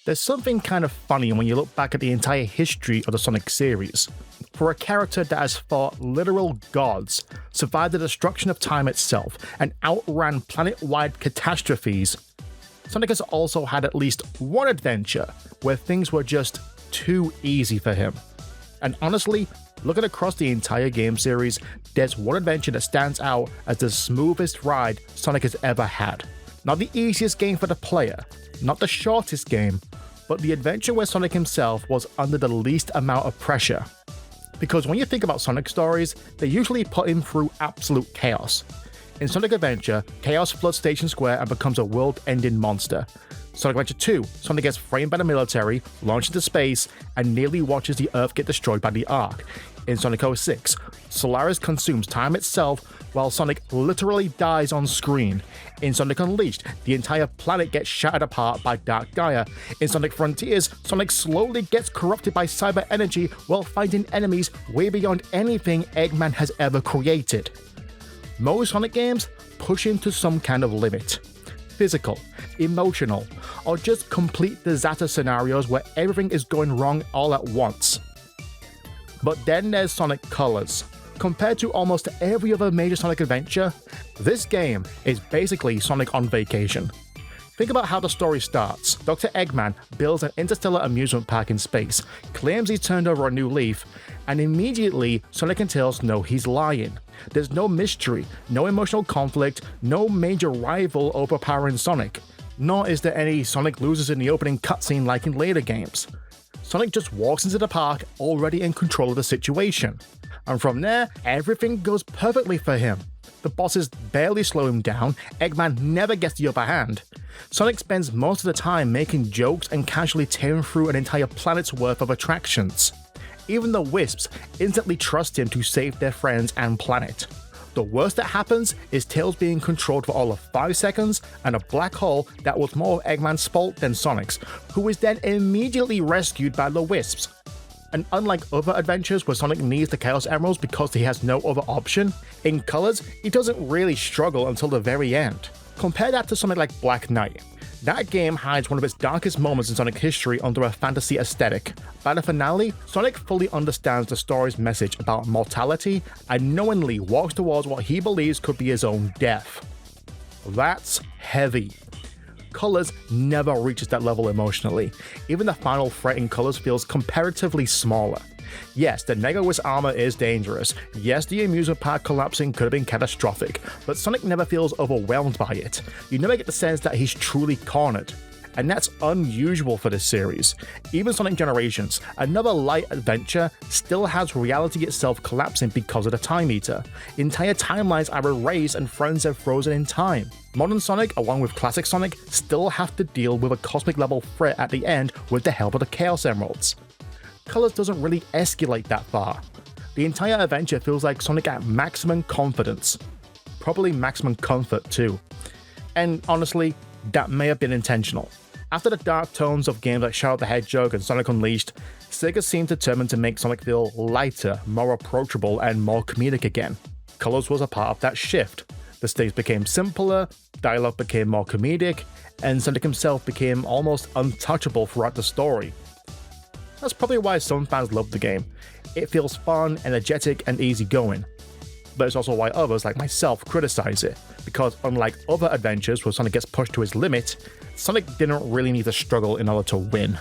There's something kind of funny when you look back at the entire history of the Sonic series. For a character that has fought literal gods, survived the destruction of time itself, and outran planet-wide catastrophes, Sonic has also had at least one adventure where things were just too easy for him. And honestly, looking across the entire game series, there's one adventure that stands out as the smoothest ride Sonic has ever had. Not the easiest game for the player, not the shortest game, but the adventure where Sonic himself was under the least amount of pressure. Because when you think about Sonic stories, they usually put him through absolute chaos. In Sonic Adventure, chaos floods Station Square and becomes a world-ending monster. Sonic Adventure 2, Sonic gets framed by the military, launched into space, and nearly watches the Earth get destroyed by the Ark. In Sonic 06, Solaris consumes time itself while Sonic literally dies on screen. In Sonic Unleashed, the entire planet gets shattered apart by Dark Gaia. In Sonic Frontiers, Sonic slowly gets corrupted by cyber energy while fighting enemies way beyond anything Eggman has ever created. Most Sonic games push him to some kind of limit. Physical, emotional, or just complete disaster scenarios where everything is going wrong all at once. But then there's Sonic Colors. Compared to almost every other major Sonic adventure, this game is basically Sonic on vacation. Think about how the story starts. Dr. Eggman builds an interstellar amusement park in space, claims he's turned over a new leaf, and immediately Sonic and Tails know he's lying. There's no mystery, no emotional conflict, no major rival overpowering Sonic. Nor is there any Sonic loses in the opening cutscene like in later games. Sonic just walks into the park already in control of the situation. And from there, everything goes perfectly for him. The bosses barely slow him down, Eggman never gets the upper hand. Sonic spends most of the time making jokes and casually tearing through an entire planet's worth of attractions. Even the Wisps instantly trust him to save their friends and planet. The worst that happens is Tails being controlled for all of 5 seconds and a black hole that was more of Eggman's fault than Sonic's, who is then immediately rescued by the Wisps. And unlike other adventures where Sonic needs the Chaos Emeralds because he has no other option, in Colors, he doesn't really struggle until the very end. Compare that to something like Black Knight. That game hides one of its darkest moments in Sonic history under a fantasy aesthetic. By the finale, Sonic fully understands the story's message about mortality and knowingly walks towards what he believes could be his own death. That's heavy. Colors never reaches that level emotionally. Even the final threat in Colors feels comparatively smaller. Yes, the Negawiz armor is dangerous. Yes, the amusement park collapsing could have been catastrophic, but Sonic never feels overwhelmed by it. You never get the sense that he's truly cornered. And that's unusual for this series. Even Sonic Generations, another light adventure, still has reality itself collapsing because of the Time Eater. Entire timelines are erased and friends are frozen in time. Modern Sonic, along with classic Sonic, still have to deal with a cosmic level threat at the end with the help of the Chaos Emeralds. Colors doesn't really escalate that far. The entire adventure feels like Sonic at maximum confidence. Probably maximum comfort too. And honestly, that may have been intentional. After the dark tones of games like Sonic the Hedgehog and Sonic Unleashed, Sega seemed determined to make Sonic feel lighter, more approachable, and more comedic again. Colors was a part of that shift. The stage became simpler, dialogue became more comedic, and Sonic himself became almost untouchable throughout the story. That's probably why some fans love the game. It feels fun, energetic, and easygoing. But it's also why others, like myself, criticize it, because unlike other adventures where Sonic gets pushed to his limit, Sonic didn't really need to struggle in order to win.